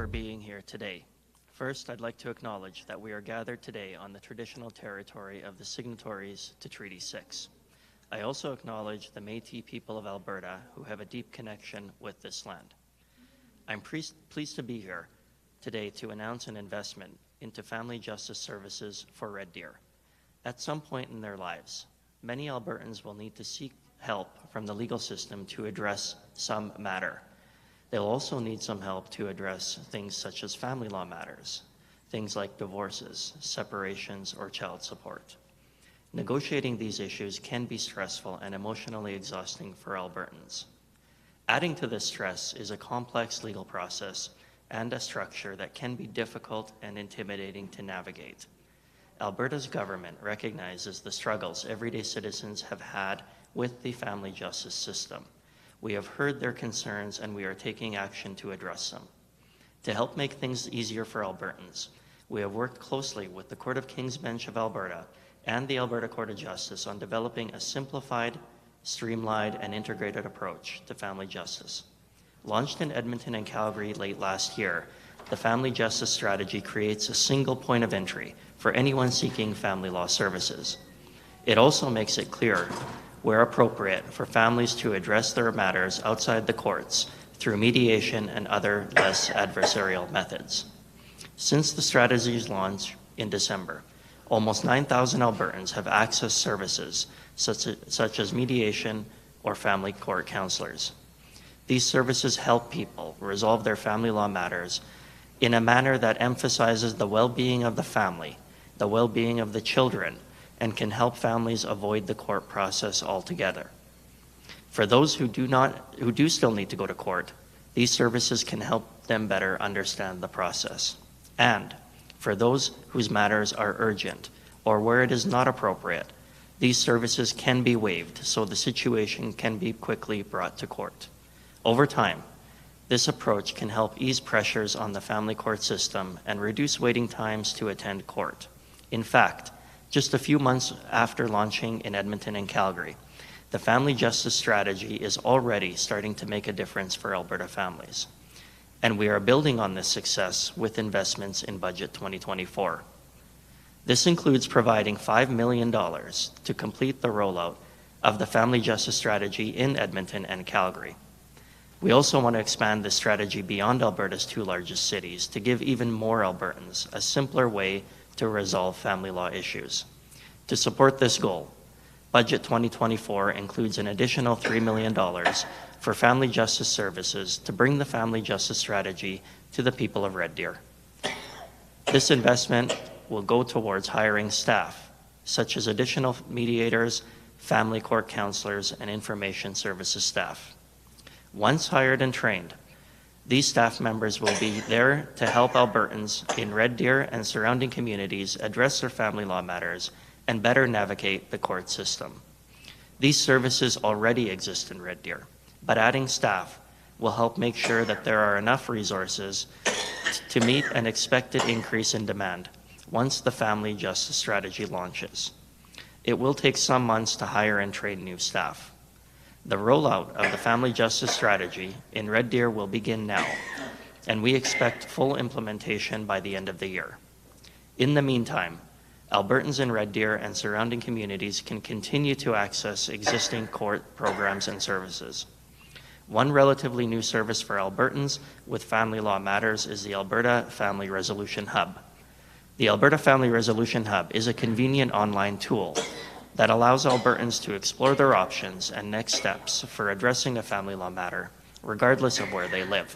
for being here today. First, I'd like to acknowledge that we are gathered today on the traditional territory of the signatories to Treaty 6. I also acknowledge the Métis people of Alberta who have a deep connection with this land. I'm pleased to be here today to announce an investment into family justice services for Red Deer. At some point in their lives, many Albertans will need to seek help from the legal system to address some matter. They'll also need some help to address things such as family law matters, things like divorces, separations, or child support. Negotiating these issues can be stressful and emotionally exhausting for Albertans. Adding to this stress is a complex legal process and a structure that can be difficult and intimidating to navigate. Alberta's government recognizes the struggles everyday citizens have had with the family justice system. We have heard their concerns and we are taking action to address them. To help make things easier for Albertans, we have worked closely with the Court of King's Bench of Alberta and the Alberta Court of Justice on developing a simplified, streamlined, and integrated approach to family justice. Launched in Edmonton and Calgary late last year, the Family Justice Strategy creates a single point of entry for anyone seeking family law services. It also makes it clear, where appropriate, for families to address their matters outside the courts through mediation and other less adversarial methods. Since the strategy's launch in December, almost 9,000 Albertans have accessed services such as mediation or family court counselors. These services help people resolve their family law matters in a manner that emphasizes the well-being of the family, the well-being of the children, and can help families avoid the court process altogether. For those who do still need to go to court, these services can help them better understand the process. And for those whose matters are urgent or where it is not appropriate, these services can be waived so the situation can be quickly brought to court. Over time, this approach can help ease pressures on the family court system and reduce waiting times to attend court. In fact, just a few months after launching in Edmonton and Calgary, the Family Justice Strategy is already starting to make a difference for Alberta families. And we are building on this success with investments in Budget 2024. This includes providing $5 million to complete the rollout of the Family Justice Strategy in Edmonton and Calgary. We also want to expand this strategy beyond Alberta's two largest cities to give even more Albertans a simpler way to resolve family law issues. To support this goal, Budget 2024 includes an additional $3 million for family justice services to bring the Family Justice Strategy to the people of Red Deer. This investment will go towards hiring staff, such as additional mediators, family court counselors, and information services staff. Once hired and trained, these staff members will be there to help Albertans in Red Deer and surrounding communities address their family law matters and better navigate the court system. These services already exist in Red Deer, but adding staff will help make sure that there are enough resources to meet an expected increase in demand once the Family Justice Strategy launches. It will take some months to hire and train new staff. The rollout of the Family Justice Strategy in Red Deer will begin now, and we expect full implementation by the end of the year. In the meantime, Albertans in Red Deer and surrounding communities can continue to access existing court programs and services. One relatively new service for Albertans with family law matters is the Alberta Family Resolution Hub. The Alberta Family Resolution Hub is a convenient online tool that allows Albertans to explore their options and next steps for addressing a family law matter, regardless of where they live.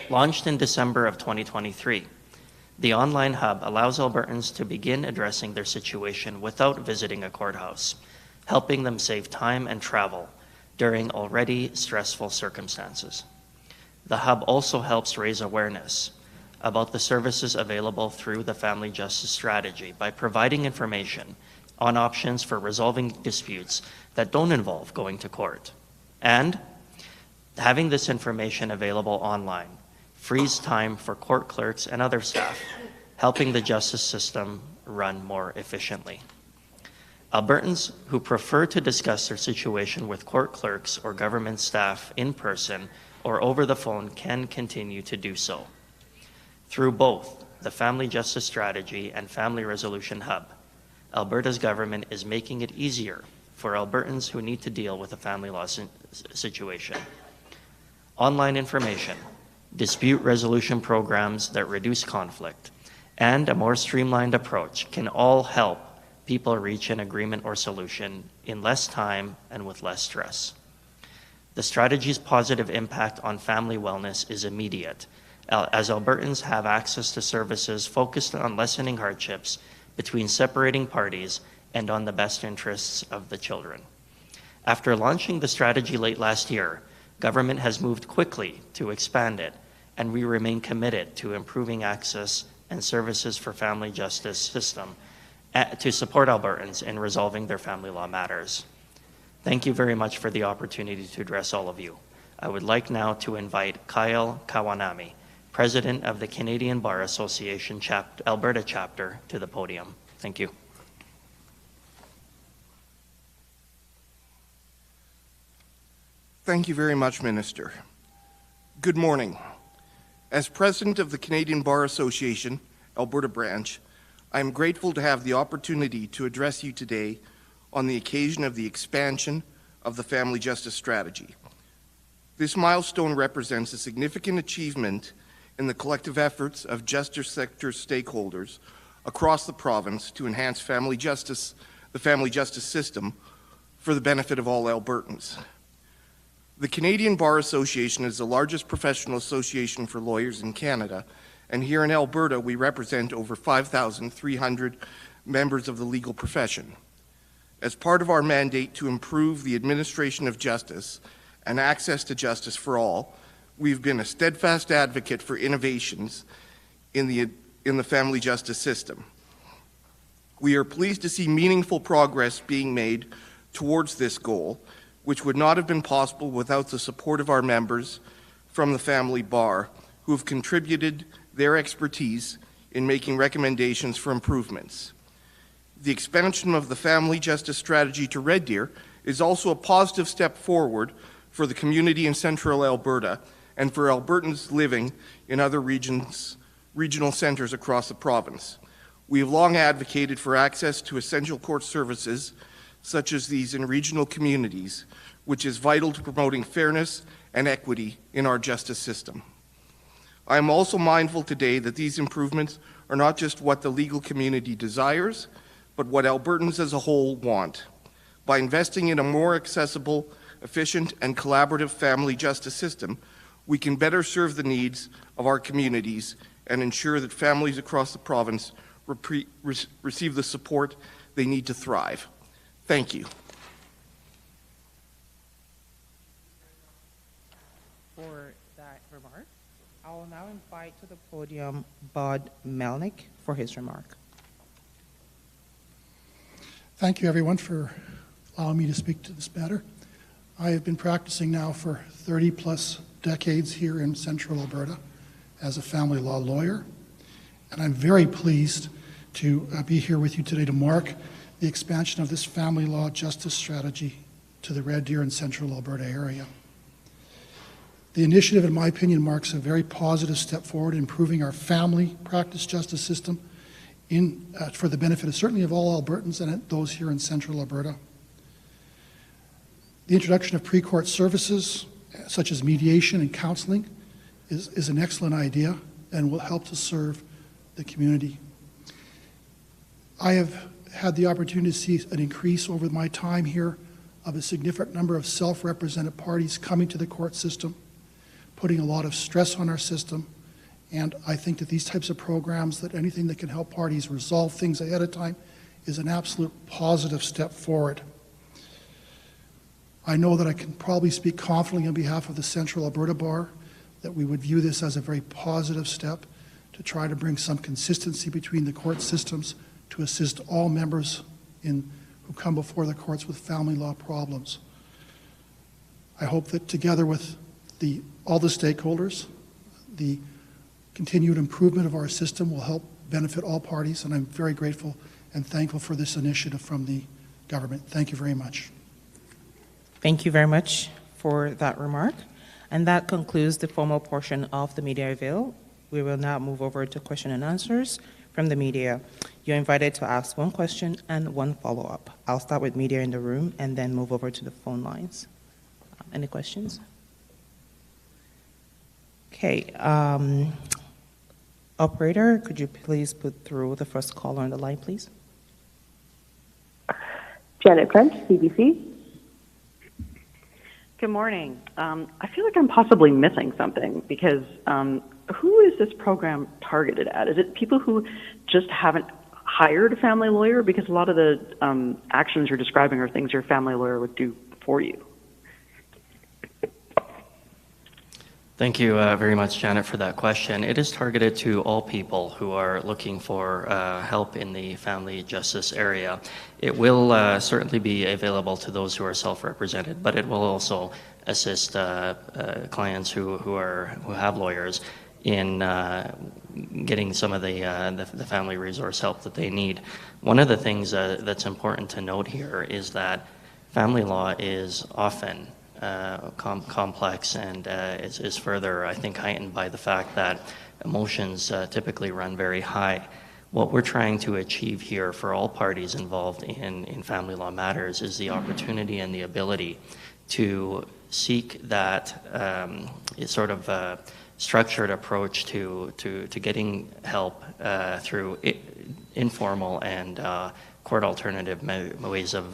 Launched in December of 2023, the online hub allows Albertans to begin addressing their situation without visiting a courthouse, helping them save time and travel during already stressful circumstances. The hub also helps raise awareness about the services available through the Family Justice Strategy by providing information on options for resolving disputes that don't involve going to court. And having this information available online frees time for court clerks and other staff, helping the justice system run more efficiently. Albertans who prefer to discuss their situation with court clerks or government staff in person or over the phone can continue to do so. Through both the Family Justice Strategy and Family Resolution Hub, Alberta's government is making it easier for Albertans who need to deal with a family law situation. Online information, dispute resolution programs that reduce conflict, and a more streamlined approach can all help people reach an agreement or solution in less time and with less stress. The strategy's positive impact on family wellness is immediate, as Albertans have access to services focused on lessening hardships between separating parties and on the best interests of the children. After launching the strategy late last year, government has moved quickly to expand it, and we remain committed to improving access and services for family justice system to support Albertans in resolving their family law matters. Thank you very much for the opportunity to address all of you. I would like now to invite Kyle Kawanami, President of the Canadian Bar Association Alberta chapter, to the podium. Thank you. Thank you very much, Minister. Good morning. As President of the Canadian Bar Association, Alberta branch, I am grateful to have the opportunity to address you today on the occasion of the expansion of the Family Justice Strategy. This milestone represents a significant achievement in the collective efforts of justice sector stakeholders across the province to enhance the family justice system for the benefit of all Albertans. The Canadian Bar Association is the largest professional association for lawyers in Canada, and here in Alberta we represent over 5,300 members of the legal profession. As part of our mandate to improve the administration of justice and access to justice for all, we've been a steadfast advocate for innovations in the family justice system. We are pleased to see meaningful progress being made towards this goal, which would not have been possible without the support of our members from the Family Bar, who have contributed their expertise in making recommendations for improvements. The expansion of the Family Justice Strategy to Red Deer is also a positive step forward for the community in central Alberta and for Albertans living in other regional centres across the province. We have long advocated for access to essential court services such as these in regional communities, which is vital to promoting fairness and equity in our justice system. I am also mindful today that these improvements are not just what the legal community desires, but what Albertans as a whole want. By investing in a more accessible, efficient, and collaborative family justice system, we can better serve the needs of our communities and ensure that families across the province receive the support they need to thrive. Thank you. For that remark, I will now invite to the podium Bud Melnick for his remark. Thank you, everyone, for allowing me to speak to this matter. I have been practicing now for 30-plus decades here in central Alberta as a family law lawyer, and I'm very pleased to be here with you today to mark the expansion of this family law justice strategy to the Red Deer and central Alberta area. The initiative, in my opinion, marks a very positive step forward in improving our family practice justice system for the benefit of certainly of all Albertans and those here in central Alberta. The introduction of pre-court services such as mediation and counseling is an excellent idea and will help to serve the community. I have had the opportunity to see an increase over my time here of a significant number of self-represented parties coming to the court system, putting a lot of stress on our system, and I think that these types of programs, that anything that can help parties resolve things ahead of time, is an absolute positive step forward. I know that I can probably speak confidently on behalf of the Central Alberta Bar that we would view this as a very positive step to try to bring some consistency between the court systems to assist all members who come before the courts with family law problems. I hope that together with all the stakeholders, the continued improvement of our system will help benefit all parties, and I'm very grateful and thankful for this initiative from the government. Thank you very much. Thank you very much for that remark. And that concludes the formal portion of the media avail. We will now move over to question and answers from the media. You're invited to ask one question and one follow-up. I'll start with media in the room and then move over to the phone lines. Any questions? Okay. Operator, could you please put through the first caller on the line, please? Janet French, CBC. Good morning. I feel like I'm possibly missing something because who is this program targeted at? Is it people who just haven't hired a family lawyer? Because a lot of the actions you're describing are things your family lawyer would do for you. Thank you very much, Janet, for that question. It is targeted to all people who are looking for help in the family justice area. It will certainly be available to those who are self-represented, but it will also assist clients who have lawyers in getting some of the family resource help that they need. One of the things that's important to note here is that family law is often complex and is further, I think, heightened by the fact that emotions typically run very high. What we're trying to achieve here for all parties involved in family law matters is the opportunity and the ability to seek that sort of structured approach to getting help through informal and court alternative ways of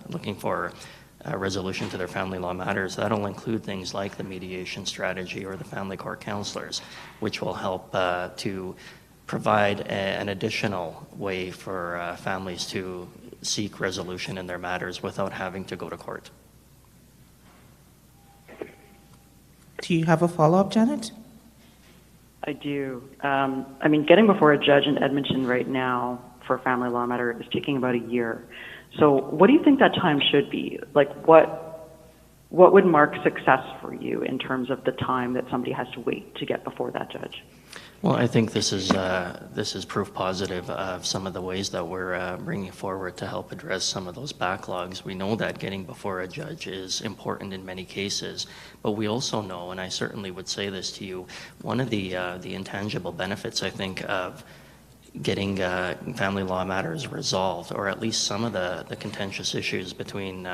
looking for resolution to their family law matters. That'll include things like the mediation strategy or the family court counselors, which will help to provide an additional way for families to seek resolution in their matters without having to go to court. Do you have a follow-up, Janet? I do. I mean, getting before a judge in Edmonton right now for a family law matter is taking about a year. So what do you think that time should be? Like, what would mark success for you in terms of the time that somebody has to wait to get before that judge? Well, I think this is proof positive of some of the ways that we're bringing forward to help address some of those backlogs. We know that getting before a judge is important in many cases, but we also know, and I certainly would say this to you, one of the intangible benefits, I think, of getting family law matters resolved, or at least some of the contentious issues between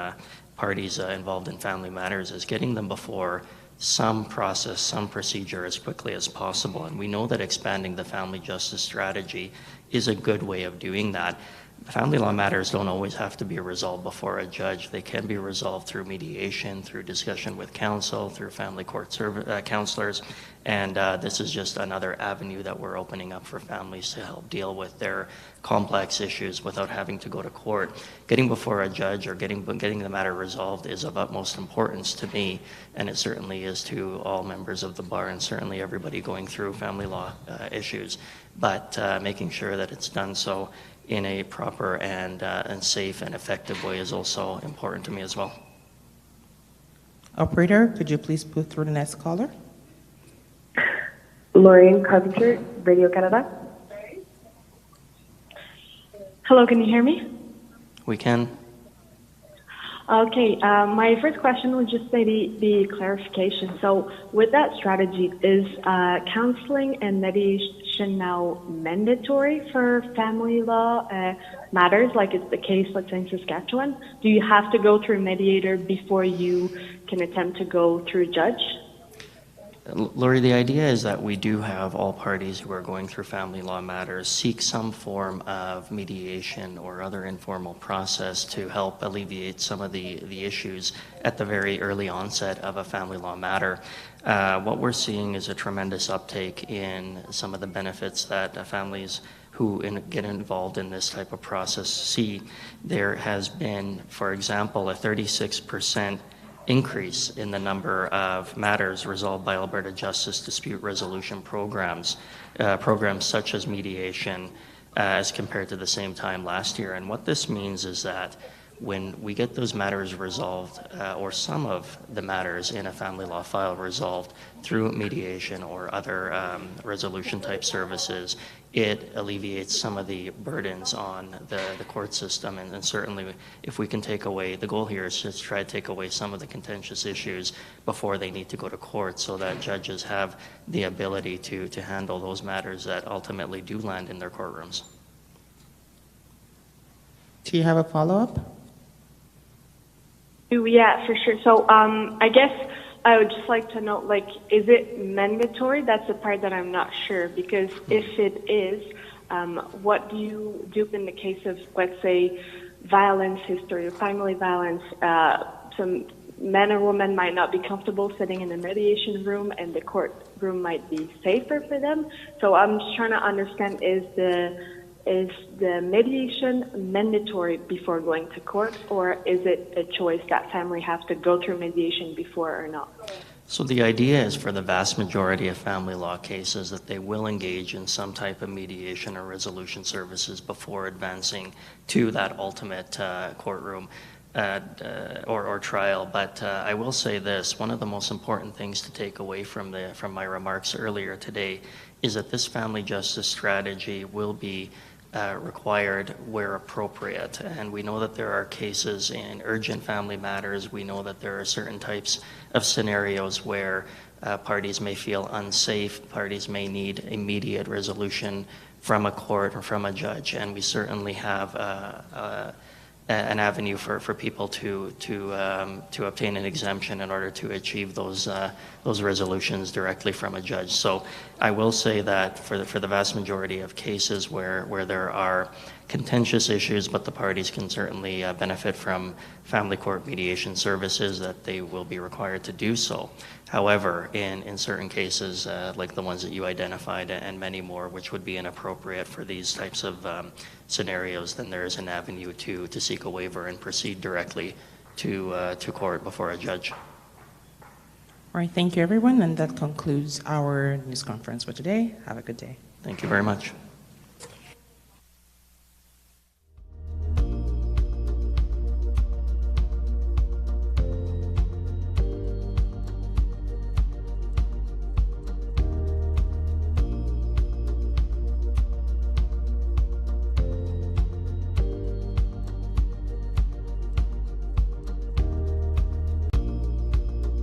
parties involved in family matters, is getting them before some process, some procedure as quickly as possible. And we know that expanding the family justice strategy is a good way of doing that. Family law matters don't always have to be resolved before a judge. They can be resolved through mediation, through discussion with counsel, through family court counselors, and this is just another avenue that we're opening up for families to help deal with their complex issues without having to go to court. Getting before a judge or getting the matter resolved is of utmost importance to me, and it certainly is to all members of the bar and certainly everybody going through family law issues. But making sure that it's done so in a proper and safe and effective way is also important to me as well. Operator, could you please put through the next caller? Lorraine Carpenter, Radio Canada. Hello, can you hear me? We can. Okay, my first question would just maybe be clarification. So with that strategy, is counseling and mediation now mandatory for family law matters, like it's the case, let's say, in Saskatchewan? Do you have to go through a mediator before you can attempt to go through a judge? Laurie, the idea is that we do have all parties who are going through family law matters seek some form of mediation or other informal process to help alleviate some of the issues at the very early onset of a family law matter. What we're seeing is a tremendous uptake in some of the benefits that families who get involved in this type of process see. There has been, for example, a 36% increase in the number of matters resolved by Alberta Justice Dispute Resolution programs such as mediation as compared to the same time last year. And what this means is that when we get those matters resolved, or some of the matters in a family law file resolved through mediation or other resolution type services, it alleviates some of the burdens on the court system. And certainly, if we can take away, the goal here is just try to take away some of the contentious issues before they need to go to court, so that judges have the ability to handle those matters that ultimately do land in their courtrooms. Do you have a follow-up? Yeah, for sure. So I guess I would just like to know, like, is it mandatory? That's the part that I'm not sure, because if it is, what do you do in the case of, let's say, violence history or family violence? Some men or women might not be comfortable sitting in a mediation room, and the courtroom might be safer for them. So I'm just trying to understand, is the mediation mandatory before going to court, or is it a choice that family has to go through mediation before or not? So the idea is, for the vast majority of family law cases, that they will engage in some type of mediation or resolution services before advancing to that ultimate courtroom or trial. But I will say this: one of the most important things to take away from my remarks earlier today is that this family justice strategy will be required where appropriate. And we know that there are cases in urgent family matters. We know that there are certain types of scenarios where parties may feel unsafe, parties may need immediate resolution from a court or from a judge, and we certainly have an avenue for people to obtain an exemption in order to achieve those resolutions directly from a judge. So I will say that for the vast majority of cases where there are contentious issues, but the parties can certainly benefit from family court mediation services, that they will be required to do so. However, in certain cases, like the ones that you identified and many more, which would be inappropriate for these types of scenarios, then there is an avenue to seek a waiver and proceed directly to court before a judge. All right, thank you, everyone, and that concludes our news conference for today. Have a good day. Thank you very much.